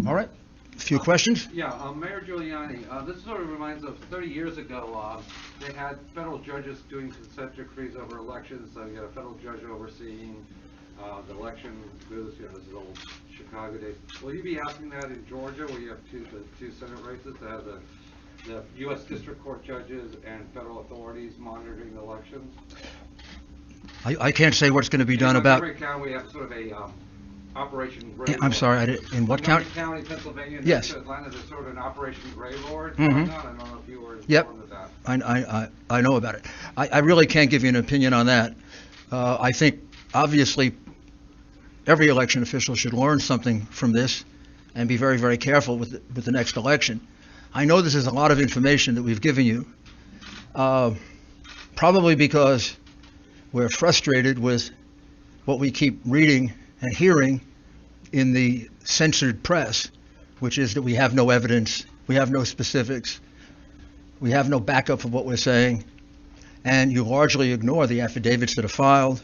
All right. A few questions? Yeah, Mayor Giuliani, this sort of reminds of 30 years ago, they had federal judges doing consent decrees over elections. So you had a federal judge overseeing the election booths, this is old Chicago days. Will you be asking that in Georgia, where you have the two Senate races, to have the U.S. District Court judges and federal authorities monitoring the elections? I can't say what's going to be done about... In every county, we have sort of a Operation Gray Lord. I'm sorry, I didn't... In what county? County, Pennsylvania, yes. Atlanta, there's sort of an Operation Gray Lord. Mm-hmm. I don't know if you were informed yep. of that. I know about it. I really can't give you an opinion on that. I think, obviously, every election official should learn something from this and be very, very careful with the next election. I know this is a lot of information that we've given you, probably because we're frustrated with what we keep reading and hearing in the censored press, which is that we have no evidence, we have no specifics, we have no backup for what we're saying, and you largely ignore the affidavits that are filed.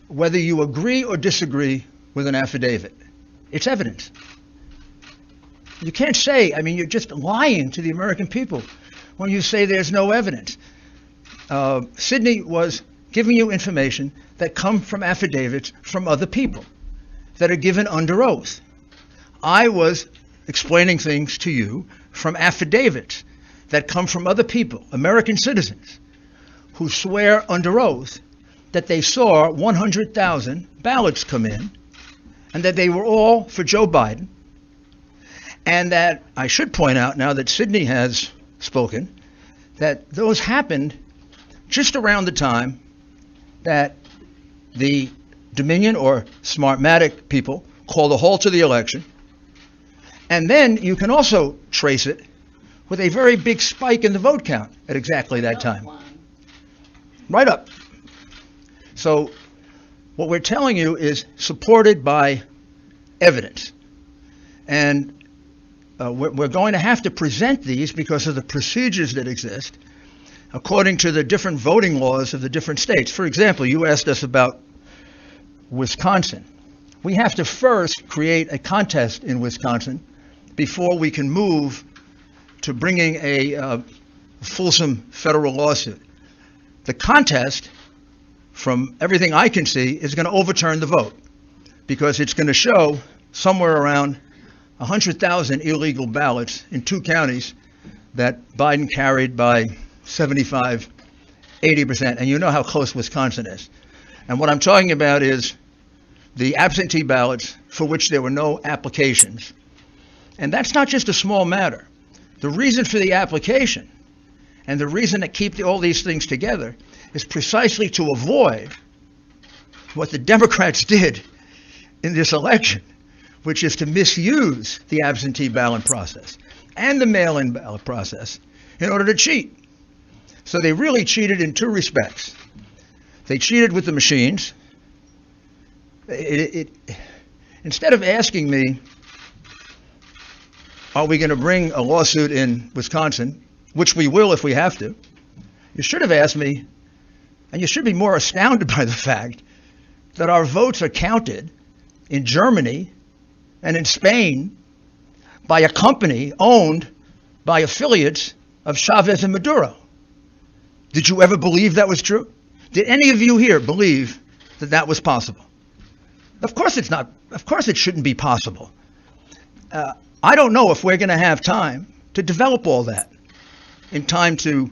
Whether you agree or disagree with an affidavit, it's evidence. You can't say, you're just lying to the American people when you say there's no evidence. Sidney was giving you information that come from affidavits from other people that are given under oath. I was explaining things to you from affidavits that come from other people, American citizens, who swear under oath that they saw 100,000 ballots come in and that they were all for Joe Biden. And that I should point out, now that Sidney has spoken, that those happened just around the time that the Dominion or Smartmatic people called a halt to the election. And then you can also trace it with a very big spike in the vote count at exactly that time. Right up. So what we're telling you is supported by evidence. And we're going to have to present these because of the procedures that exist according to the different voting laws of the different states. For example, you asked us about Wisconsin. We have to first create a contest in Wisconsin before we can move to bringing a fulsome federal lawsuit. The contest, from everything I can see, is going to overturn the vote because it's going to show somewhere around 100,000 illegal ballots in two counties that Biden carried by 75, 80%. And you know how close Wisconsin is. And what I'm talking about is the absentee ballots for which there were no applications. And that's not just a small matter. The reason for the application and the reason to keep all these things together is precisely to avoid what the Democrats did in this election, which is to misuse the absentee ballot process and the mail-in ballot process in order to cheat. So they really cheated in two respects. They cheated with the machines. Instead of asking me, are we going to bring a lawsuit in Wisconsin, which we will if we have to, you should have asked me, and you should be more astounded by the fact that our votes are counted in Germany and in Spain by a company owned by affiliates of Chavez and Maduro. Did you ever believe that was true? Did any of you here believe that that was possible? Of course it's not. Of course it shouldn't be possible. I don't know if we're going to have time to develop all that in time to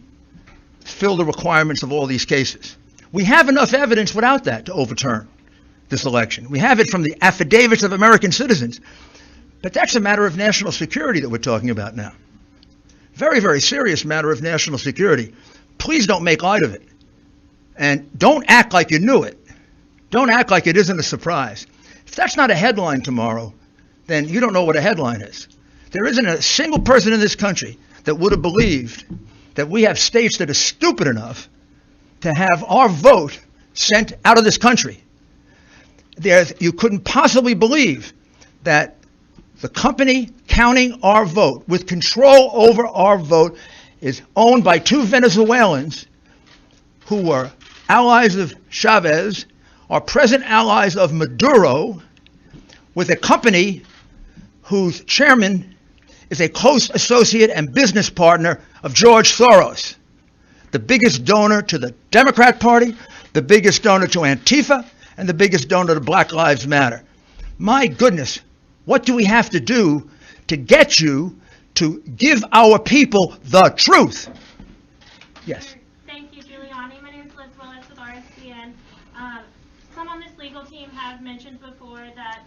fill the requirements of all these cases. We have enough evidence without that to overturn this election. We have it from the affidavits of American citizens. But that's a matter of national security that we're talking about now. Very, very serious matter of national security. Please don't make light of it. And don't act like you knew it. Don't act like it isn't a surprise. If that's not a headline tomorrow, then you don't know what a headline is. There isn't a single person in this country that would have believed that we have states that are stupid enough to have our vote sent out of this country. You couldn't possibly believe that the company counting our vote, with control over our vote, is owned by two Venezuelans who were allies of Chavez, are present allies of Maduro, with a company whose chairman is a close associate and business partner of George Soros, the biggest donor to the Democrat Party, the biggest donor to Antifa, and the biggest donor to Black Lives Matter. My goodness, what do we have to do to get you to give our people the truth? Yes. Thank you, Giuliani. My name is Liz Willis with RSCN. Some on this legal team have mentioned before that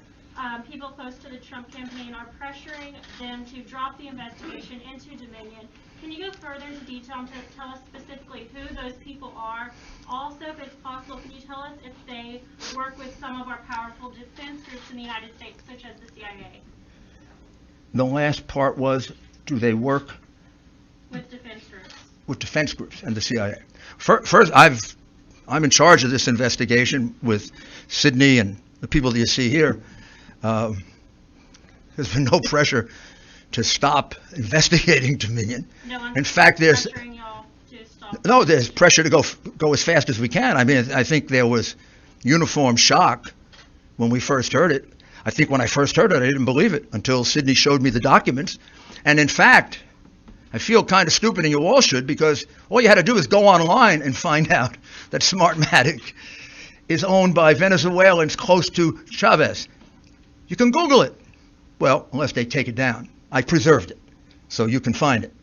people close to the Trump campaign are pressuring them to drop the investigation into Dominion. Can you go further into detail and tell us specifically who those people are? Also, if it's possible, can you tell us if they work with some of our powerful defense groups in the United States, such as the CIA? The last part was, do they work With defense groups. with defense groups and the CIA? First, I'm in charge of this investigation with Sydney and the people that you see here. There's been no pressure to stop investigating Dominion. No one's In fact, there's pressuring y'all to stop. no, there's pressure to go as fast as we can. I mean, I think there was uniform shock when we first heard it. I think when I first heard it, I didn't believe it until Sydney showed me the documents. And in fact, I feel kind of stupid, and you all should, because all you had to do is go online and find out that Smartmatic is owned by Venezuelans close to Chavez. You can Google it. Well, unless they take it down. I preserved it, so you can find it.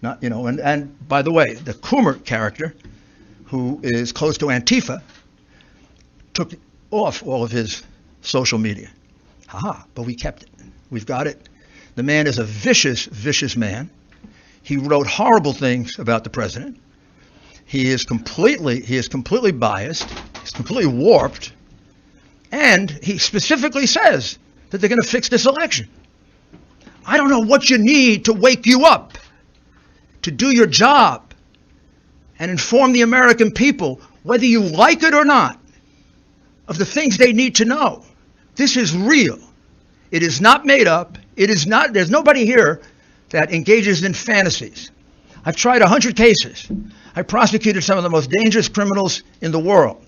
Not, you know, and by the way, the Coomer character, who is close to Antifa, took off all of his social media. But we kept it. We've got it. The man is a vicious, vicious man. He wrote horrible things about the president. He is completely biased. He's completely warped. And he specifically says that they're going to fix this election. I don't know what you need to wake you up, to do your job, and inform the American people, whether you like it or not, of the things they need to know. This is real. It is not made up. It is not, there's nobody here that engages in fantasies. I've tried 100 cases. I prosecuted some of the most dangerous criminals in the world.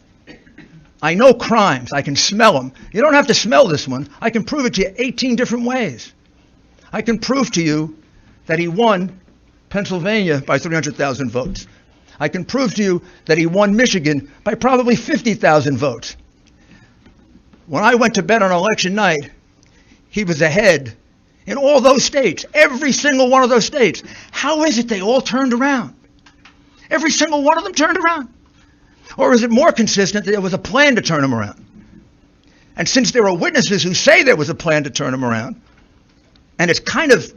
I know crimes. I can smell them. You don't have to smell this one. I can prove it to you 18 different ways. I can prove to you that he won Pennsylvania by 300,000 votes. I can prove to you that he won Michigan by probably 50,000 votes. When I went to bed on election night, he was ahead in all those states, every single one of those states. How is it they all turned around? Every single one of them turned around? Or is it more consistent that there was a plan to turn them around? And since there are witnesses who say there was a plan to turn them around, and it kind of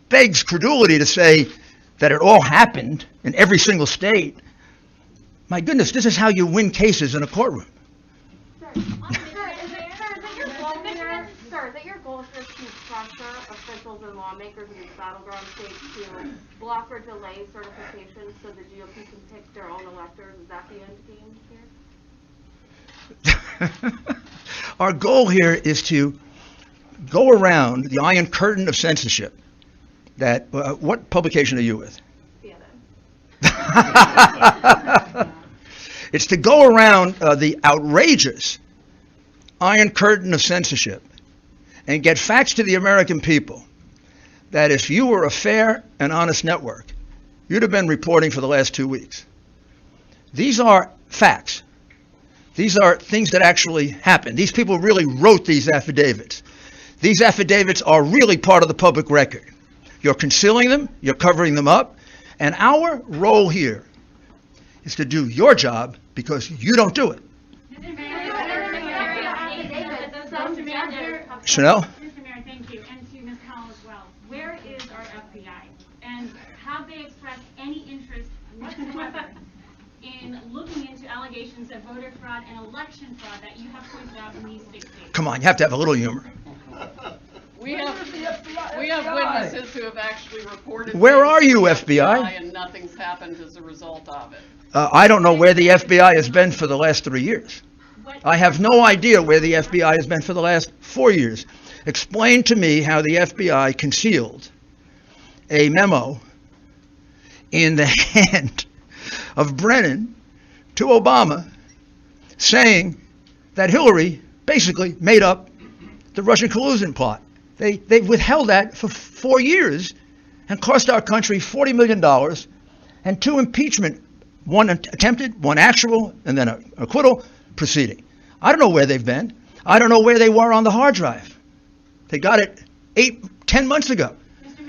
begs credulity to say that it all happened in every single state, my goodness, this is how you win cases in a courtroom. Sir, is it your goal here to pressure officials and lawmakers in these battleground states to block or delay certification so the GOP can pick their own electors? Is that the end game here? Our goal here is to go around the iron curtain of censorship. That what publication are you with? CNN. It's to go around the outrageous iron curtain of censorship and get facts to the American people that if you were a fair and honest network, you'd have been reporting for the last 2 weeks. These are facts. These are things that actually happened. These people really wrote these affidavits. These affidavits are really part of the public record. You're concealing them, you're covering them up, and our role here is to do your job because you don't do it. Chanel? Mr. Mayor, thank you, and to Ms. Howell as well. Where is our FBI? And have they expressed any interest whatsoever in looking into allegations of voter fraud and election fraud that you have pointed out in these 6 states? Come on, you have to have a little humor. We have witnesses who have actually reported. Where are you, to the FBI? And nothing's happened as a result of it. I don't know where the FBI has been for the last 3 years. I have no idea where the FBI has been for the last 4 years. Explain to me how the FBI concealed a memo in the hand of Brennan to Obama saying that Hillary basically made up the Russian collusion plot. They've withheld that for 4 years and cost our country $40 million and 2 impeachment, one attempted, one actual, and then an acquittal proceeding. I don't know where they've been. I don't know where they were on the hard drive. They got it 10 months ago.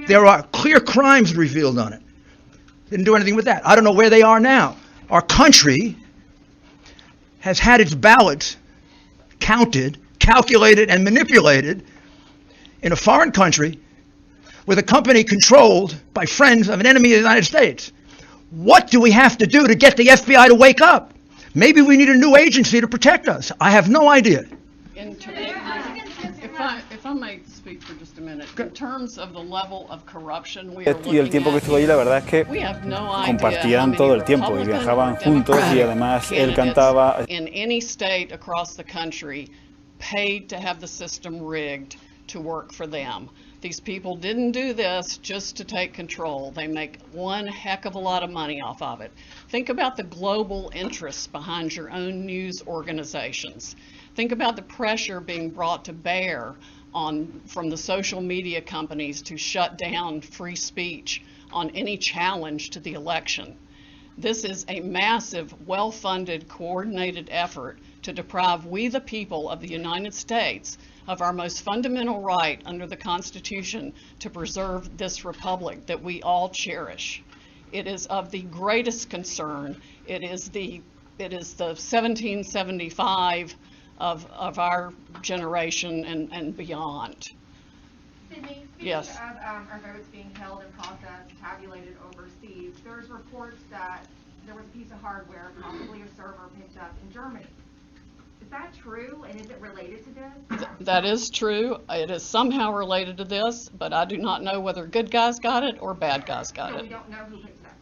There are clear crimes revealed on it. Didn't do anything with that. I don't know where they are now. Our country has had its ballots counted, calculated, and manipulated in a foreign country with a company controlled by friends of an enemy of the United States. What do we have to do to get the FBI to wake up? Maybe we need a new agency to protect us. I have no idea. If I may speak for just a minute, in terms of the level of corruption we are Y el tiempo que estuvo allí, la verdad es que we have no idea compartían todo el tiempo y viajaban juntos y además él cantaba. In any state across the country paid to have the system rigged to work for them. These people didn't do this just to take control. They make one heck of a lot of money off of it. Think about the global interests behind your own news organizations. Think about the pressure being brought to bear from the social media companies to shut down free speech on any challenge to the election. This is a massive, well-funded, coordinated effort to deprive we the people of the United States of our most fundamental right under the Constitution to preserve this republic that we all cherish. It is of the greatest concern. It is the 1775 of our generation and beyond. Sydney, speaking Yes. of our votes being held and processed, tabulated overseas, there's reports that there was a piece of hardware, possibly a server, picked up in Germany. Is that true, and is it related to this? That is true. It is somehow related to this, but I do not know whether good guys got it or bad guys got So it. we don't know who picked it up.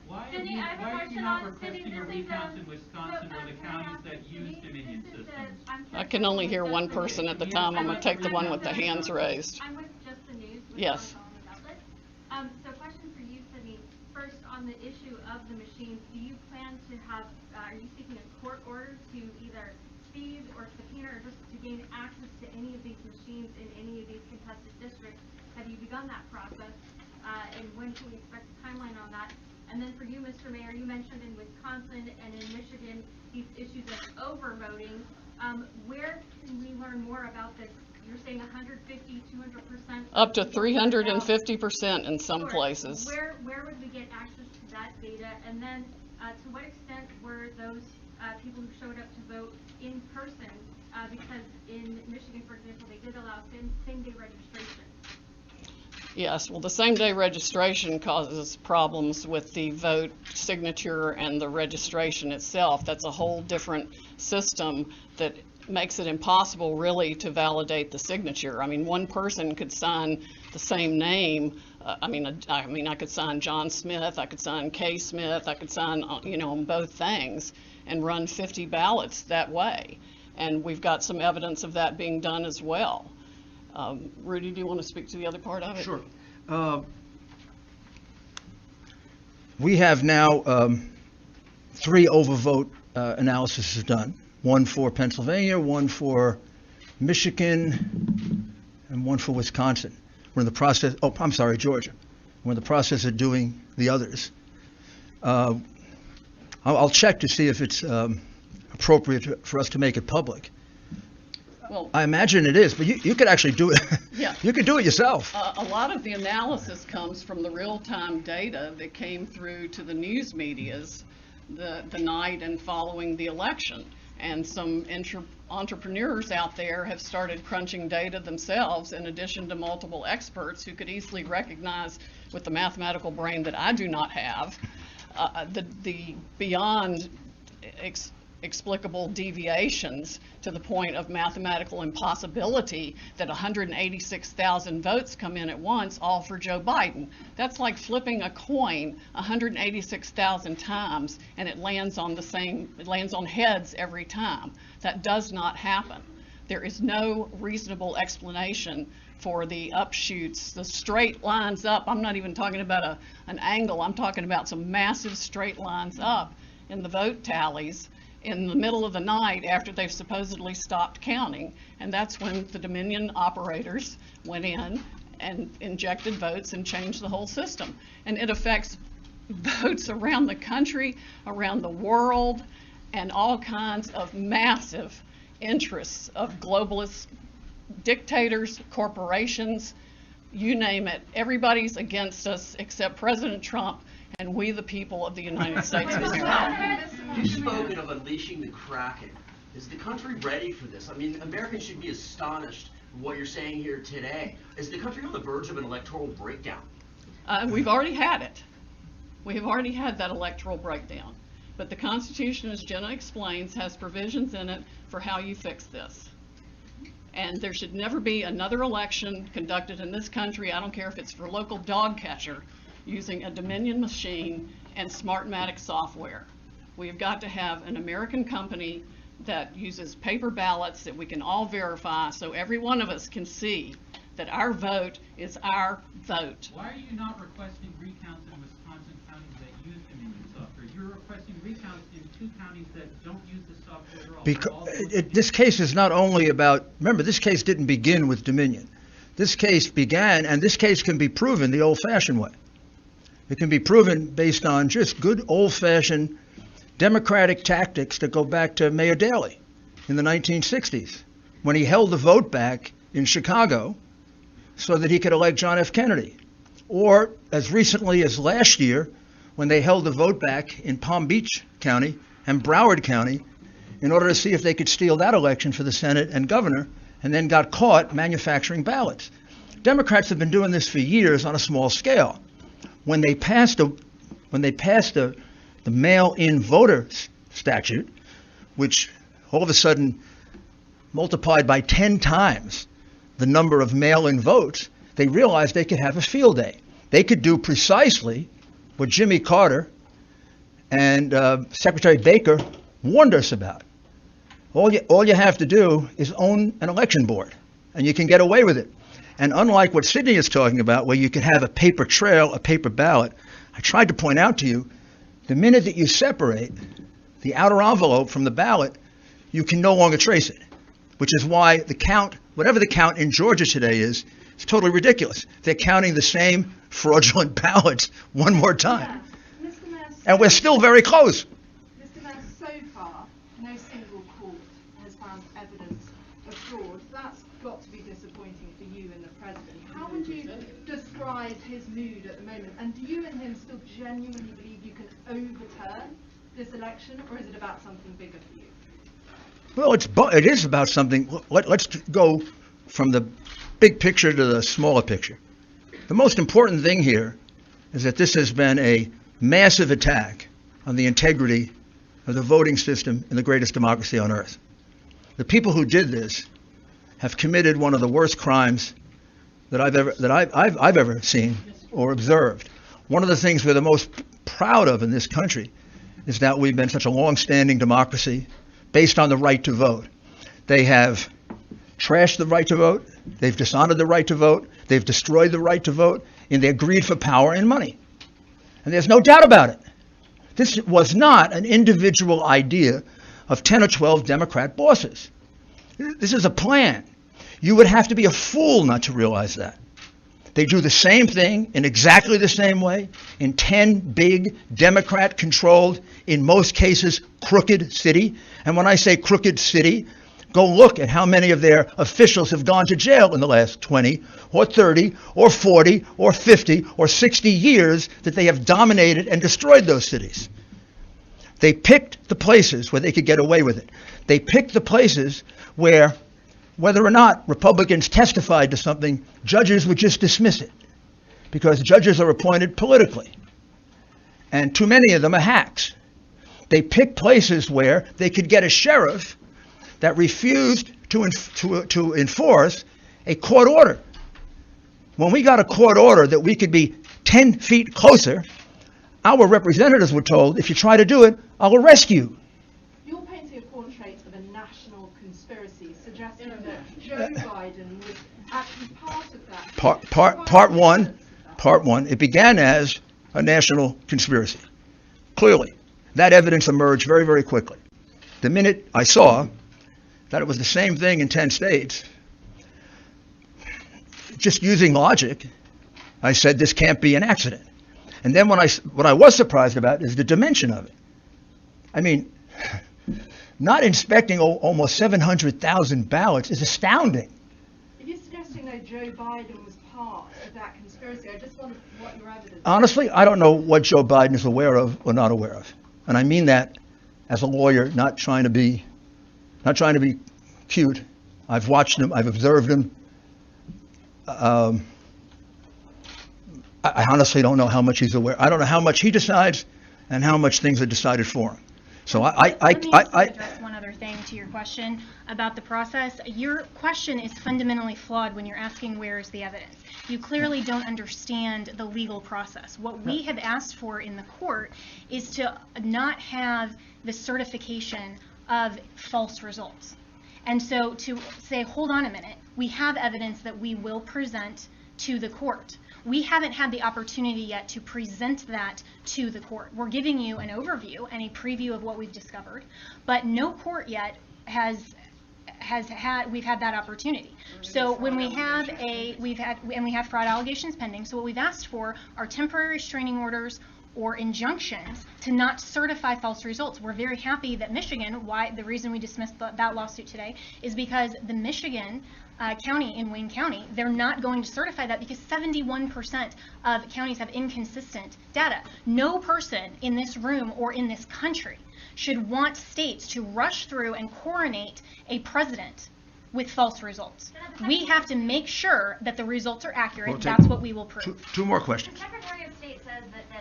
Why are Cindy, you, I have a why are you question not on Cindy, requesting a this is, recount in Wisconsin or the counties that use Dominion systems? I can only hear one person at the time. I'm going to take the one with the hands raised. I'm with Just the News. With Yes. So question for you, Sydney. First, on the issue of the machines, do you plan to have, are you seeking a court order to either seize or subpoena or just to gain access to any of these machines in any of these contested districts? Have you begun that process? And when can we expect a timeline on that? And then for you, Mr. Mayor, you mentioned in Wisconsin and in Michigan these issues of overvoting. Where can we learn more about this? You're saying 150, 200%? Up to 350% in some places. Where would we get access to that data? And then to what extent were those people who showed up to vote in person? Because in Michigan, for example, they did allow same-day registration. Yes, well, the same-day registration causes problems with the vote signature and the registration itself. That's a whole different system that makes it impossible really to validate the signature. I mean, one person could sign the same name. I could sign John Smith, I could sign Kay Smith, I could sign, on both things and run 50 ballots that way. And we've got some evidence of that being done as well. Rudy, do you want to speak to the other part of it? Sure. We have now 3 overvote analyses done. One for Pennsylvania, one for Michigan, and one for Wisconsin. We're in the process, Georgia. We're in the process of doing the others. I'll check to see if it's appropriate for us to make it public. Well, I imagine it is, but you could actually do it. Yeah. You could do it yourself. A lot of the analysis comes from the real-time data that came through to the news medias the night and following the election. And some entrepreneurs out there have started crunching data themselves in addition to multiple experts who could easily recognize with the mathematical brain that I do not have the beyond explicable deviations to the point of mathematical impossibility that 186,000 votes come in at once, all for Joe Biden. That's like flipping a coin 186,000 times and it lands on heads every time. That does not happen. There is no reasonable explanation for the upshoots, the straight lines up. I'm not even talking about an angle. I'm talking about some massive straight lines up in the vote tallies. in the middle of the night after they've supposedly stopped counting. And that's when the Dominion operators went in and injected votes and changed the whole system. And it affects votes around the country, around the world, and all kinds of massive interests of globalists, dictators, corporations, you name it. Everybody's against us except President Trump and we the people of the United States of America. You've spoken of unleashing the Kraken. Is the country ready for this? I mean, Americans should be astonished at what you're saying here today. Is the country on the verge of an electoral breakdown? We've already had it. We have already had that electoral breakdown. But the Constitution, as Jenna explains, has provisions in it for how you fix this. And there should never be another election conducted in this country, I don't care if it's for local dog catcher, using a Dominion machine and Smartmatic software. We've got to have an American company that uses paper ballots that we can all verify so every one of us can see that our vote is our vote. Why are you not requesting recounts in Wisconsin counties that use Dominion software? You're requesting recounts in 2 counties that don't use the software at all. Because this case is not only about, remember, this case didn't begin with Dominion. This case began, and this case can be proven the old-fashioned way. It can be proven based on just good old-fashioned democratic tactics that go back to Mayor Daley in the 1960s, when he held the vote back in Chicago so that he could elect John F. Kennedy. Or as recently as last year, when they held the vote back in Palm Beach County and Broward County in order to see if they could steal that election for the Senate and governor, and then got caught manufacturing ballots. Democrats have been doing this for years on a small scale. When they passed the mail-in voter statute, which all of a sudden multiplied by 10 times the number of mail-in votes, they realized they could have a field day. They could do precisely what Jimmy Carter and Secretary Baker warned us about. All you have to do is own an election board, and you can get away with it. And unlike what Sydney is talking about, where you could have a paper trail, a paper ballot, I tried to point out to you, the minute that you separate the outer envelope from the ballot, you can no longer trace it, which is why the count, whatever the count in Georgia today is, it's totally ridiculous. They're counting the same fraudulent ballots one more time. Yeah. Mr. Mayor, And we're still very close. Mr. Mayor, so far, no single court has found evidence of fraud. That's got to be disappointing for you and the President. How would you describe his mood at the moment? And do you and him still genuinely believe you can overturn this election, or is it about something bigger for you? Well, it is about something. Let's go from the big picture to the smaller picture. The most important thing here is that this has been a massive attack on the integrity of the voting system in the greatest democracy on earth. The people who did this have committed one of the worst crimes that I've ever seen or observed. One of the things we're the most proud of in this country is that we've been such a long-standing democracy based on the right to vote. They have trashed the right to vote. They've dishonored the right to vote. They've destroyed the right to vote in their greed for power and money. And there's no doubt about it. This was not an individual idea of 10 or 12 Democrat bosses. This is a plan. You would have to be a fool not to realize that. They do the same thing in exactly the same way in 10 big Democrat-controlled, in most cases, crooked city. And when I say crooked city, go look at how many of their officials have gone to jail in the last 20 or 30 or 40 or 50 or 60 years that they have dominated and destroyed those cities. They picked the places where they could get away with it. They picked the places where, whether or not Republicans testified to something, judges would just dismiss it because judges are appointed politically. And too many of them are hacks. They picked places where they could get a sheriff that refused to enforce a court order. When we got a court order that we could be 10 feet closer, our representatives were told, if you try to do it, I'll arrest you. You're painting a portrait of a national conspiracy, suggesting that Joe Biden was actually part of that. Part one, it began as a national conspiracy. Clearly, that evidence emerged very, very quickly. The minute I saw that it was the same thing in 10 states, just using logic, I said this can't be an accident. And then what I was surprised about is the dimension of it. I mean, not inspecting almost 700,000 ballots is astounding. If you're suggesting that Joe Biden was part of that conspiracy, I just wonder what your evidence is. Honestly, I don't know what Joe Biden is aware of or not aware of. And I mean that as a lawyer, not trying to be cute. I've watched him, I've observed him. I honestly don't know how much he's aware. I don't know how much he decides and how much things are decided for him. So Let me just address one other thing to your question about the process. Your question is fundamentally flawed when you're asking where is the evidence. You clearly don't understand the legal process. What we have asked for in the court is to not have the certification of false results. And so to say, hold on a minute, we have evidence that we will present to the court. We haven't had the opportunity yet to present that to the court. We're giving you an overview and a preview of what we've discovered, but no court yet we've had that opportunity. So when we have we have fraud allegations pending. So what we've asked for are temporary restraining orders or injunctions to not certify false results. We're very happy that Michigan, the reason we dismissed that lawsuit today is because the Michigan county in Wayne County, they're not going to certify that because 71% of counties have inconsistent data. No person in this room or in this country should want states to rush through and coronate a president with false results. We have to make sure that the results are accurate. That's what we will prove. Two more questions. The Secretary of State says that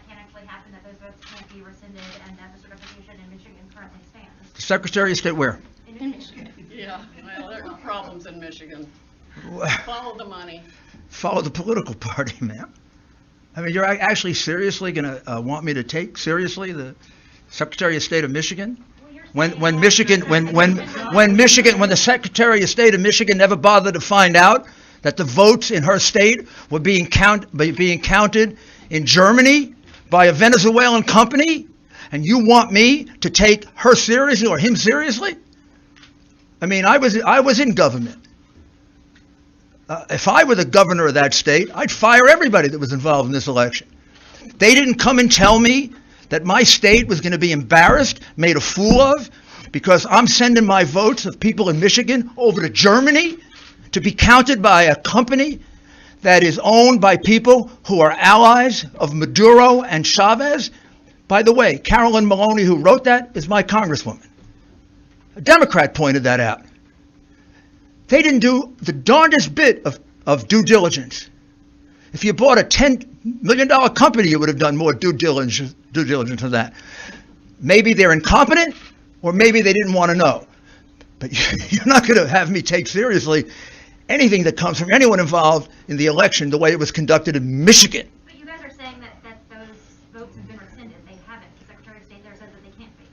can't actually happen, that those votes can't be rescinded, and that the certification in Michigan currently stands. The Secretary of State where? In Michigan. Yeah, well, there are problems in Michigan. Follow the money. Follow the political party, man. I mean, you're actually seriously going to want me to take seriously the Secretary of State of Michigan? When the Secretary of State of Michigan never bothered to find out that the votes in her state were being counted in Germany by a Venezuelan company, and you want me to take her seriously or him seriously? I mean, I was in government. If I were the governor of that state, I'd fire everybody that was involved in this election. They didn't come and tell me that my state was going to be embarrassed, made a fool of, because I'm sending my votes of people in Michigan over to Germany to be counted by a company that is owned by people who are allies of Maduro and Chavez. By the way, Carolyn Maloney, who wrote that, is my congresswoman. A Democrat pointed that out. They didn't do the darndest bit of due diligence. If you bought a $10 million company, you would have done more due diligence than that. Maybe they're incompetent, or maybe they didn't want to know. But you're not going to have me take seriously anything that comes from anyone involved in the election the way it was conducted in Michigan. But you guys are saying that those votes have been rescinded. They haven't. The Secretary of State there says that they can't be.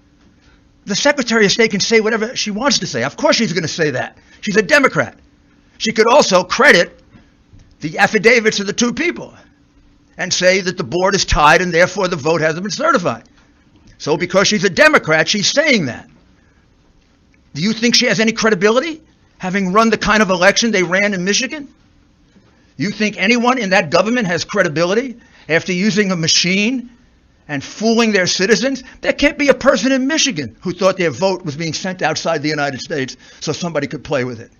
The Secretary of State can say whatever she wants to say. Of course she's going to say that. She's a Democrat. She could also credit the affidavits of the two people and say that the board is tied and therefore the vote hasn't been certified. So because she's a Democrat, she's saying that. Do you think she has any credibility, having run the kind of election they ran in Michigan? You think anyone in that government has credibility after using a machine and fooling their citizens? There can't be a person in Michigan who thought their vote was being sent outside the United States so somebody could play with it.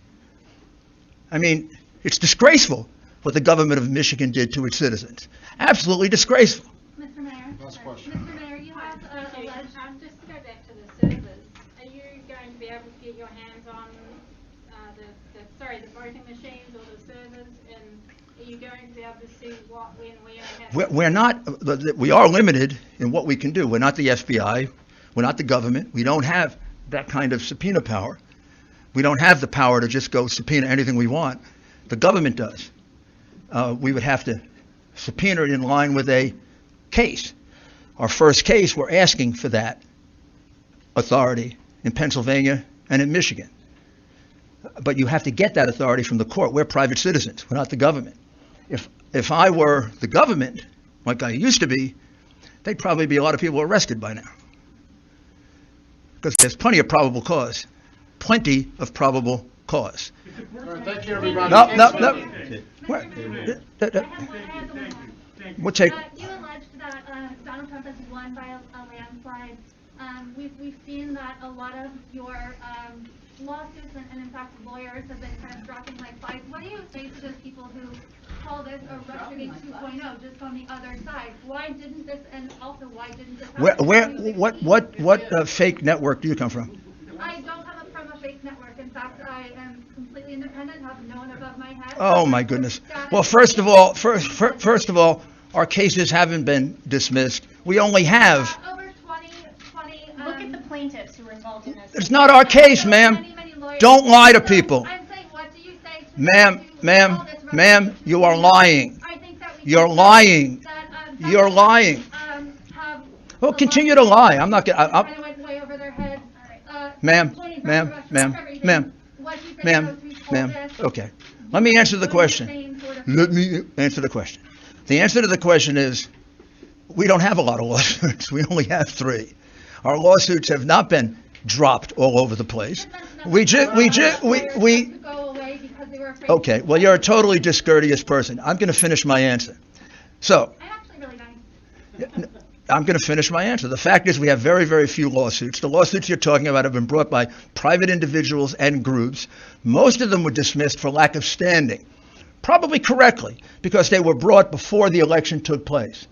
I mean, it's disgraceful what the government of Michigan did to its citizens. Absolutely disgraceful. Mr. Mayor. Last question. Mr. Mayor, you have just to go back to the servers, are you going to be able to get your hands on the voting machines or the servers, and are you going to be able to see what, when, where? We are limited in what we can do. We're not the FBI. We're not the government. We don't have that kind of subpoena power. We don't have the power to just go subpoena anything we want. The government does. We would have to subpoena it in line with a case. Our first case, we're asking for that authority in Pennsylvania and in Michigan. But you have to get that authority from the court. We're private citizens. We're not the government. If I were the government, like I used to be, there'd probably be a lot of people arrested by now. because there's plenty of probable cause. Plenty of probable cause. Thank you, everybody. No. We'll take. You alleged that Donald Trump has won by a landslide. We've seen that a lot of your lawsuits and in fact lawyers have been kind of dropping like flies. What do you say to those people who call this a Russiagate 2.0 just on the other side? Why didn't this, and also why didn't this happen? What fake network do you come from? I don't come from a fake network. In fact, I am completely independent, have no one above my head. Oh my goodness. Well, first of all, our cases haven't been dismissed. We only have. Over 20. Look at the plaintiffs who were involved in this. It's not our case, ma'am. Don't lie to people. I'm saying, what do you say to Ma'am, you are lying. You're lying. You're lying. Well, continue to lie. I'm not going to. went way over their head. Ma'am. Okay. Let me answer the question. The answer to the question is, we don't have a lot of lawsuits. We only have 3. Our lawsuits have not been dropped all over the place. Okay, well, you're a totally discourteous person. I'm going to finish my answer. So, I'm actually really nice. I'm going to finish my answer. The fact is we have very, very few lawsuits. The lawsuits you're talking about have been brought by private individuals and groups. Most of them were dismissed for lack of standing. Probably correctly, because they were brought before the election took place.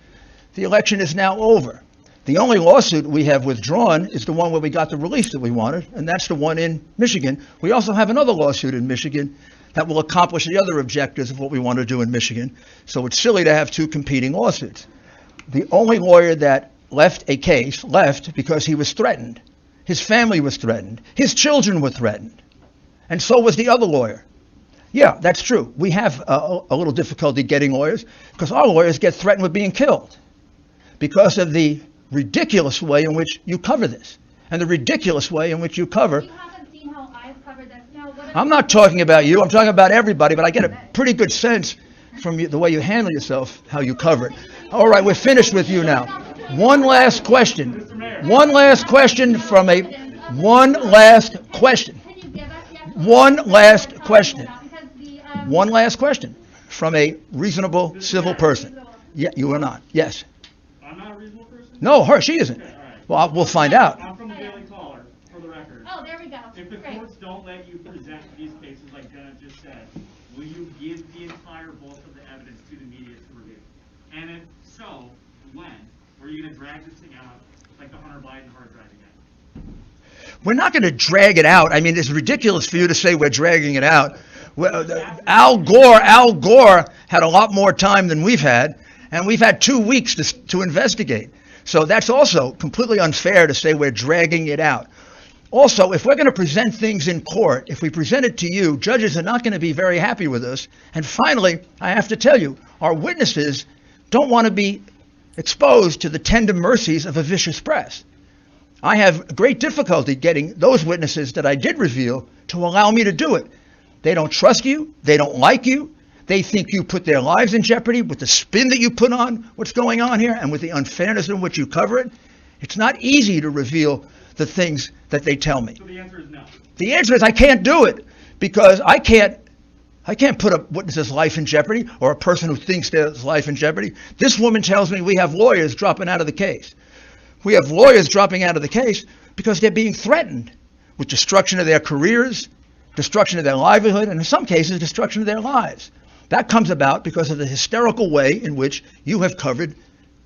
The election is now over. The only lawsuit we have withdrawn is the one where we got the relief that we wanted, and that's the one in Michigan. We also have another lawsuit in Michigan that will accomplish the other objectives of what we want to do in Michigan. So it's silly to have 2 competing lawsuits. The only lawyer that left a case left because he was threatened. His family was threatened. His children were threatened. And so was the other lawyer. Yeah, that's true. We have a little difficulty getting lawyers because our lawyers get threatened with being killed because of the ridiculous way in which you cover this and the ridiculous way in which you cover. You haven't seen how I've covered this. Now, I'm not talking about you. I'm talking about everybody, but I get a pretty good sense from the way you handle yourself, how you cover it. All right, we're finished with you now. One last question. One last question from a... One last question. One last question. One last question from a reasonable civil person. Yeah, you are not. Yes. I'm not a reasonable person? No, she isn't. Okay, all right. Well, we'll find out. I'm from the Daily Caller, for the record. Oh, there we go. If the courts don't let you present these cases like Jenna just said, will you give the entire bulk of the evidence to the media to review? And if so, when? Or are you going to drag this thing out like the Hunter Biden hard drive again? We're not going to drag it out. I mean, it's ridiculous for you to say we're dragging it out. Well, Al Gore had a lot more time than we've had, and we've had 2 weeks to investigate. So that's also completely unfair to say we're dragging it out. Also, if we're going to present things in court, if we present it to you, judges are not going to be very happy with us. And finally, I have to tell you, our witnesses don't want to be exposed to the tender mercies of a vicious press. I have great difficulty getting those witnesses that I did reveal to allow me to do it. They don't trust you. They don't like you. They think you put their lives in jeopardy with the spin that you put on what's going on here and with the unfairness in which you cover it. It's not easy to reveal the things that they tell me. So the answer is no. The answer is I can't do it because I can't put a witness's life in jeopardy or a person who thinks their life in jeopardy. This woman tells me we have lawyers dropping out of the case. We have lawyers dropping out of the case because they're being threatened with destruction of their careers, destruction of their livelihood, and in some cases, destruction of their lives. That comes about because of the hysterical way in which you have covered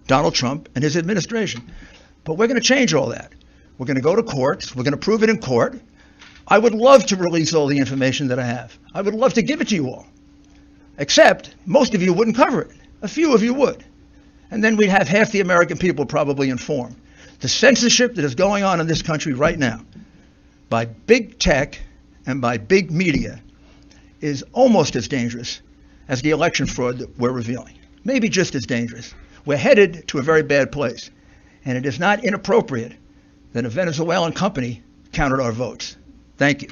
Donald Trump and his administration. But we're going to change all that. We're going to go to courts. We're going to prove it in court. I would love to release all the information that I have. I would love to give it to you all. Except most of you wouldn't cover it. A few of you would. And then we'd have half the American people probably informed. The censorship that is going on in this country right now by big tech and by big media is almost as dangerous as the election fraud that we're revealing. Maybe just as dangerous. We're headed to a very bad place. And it is not inappropriate that a Venezuelan company counted our votes. Thank you.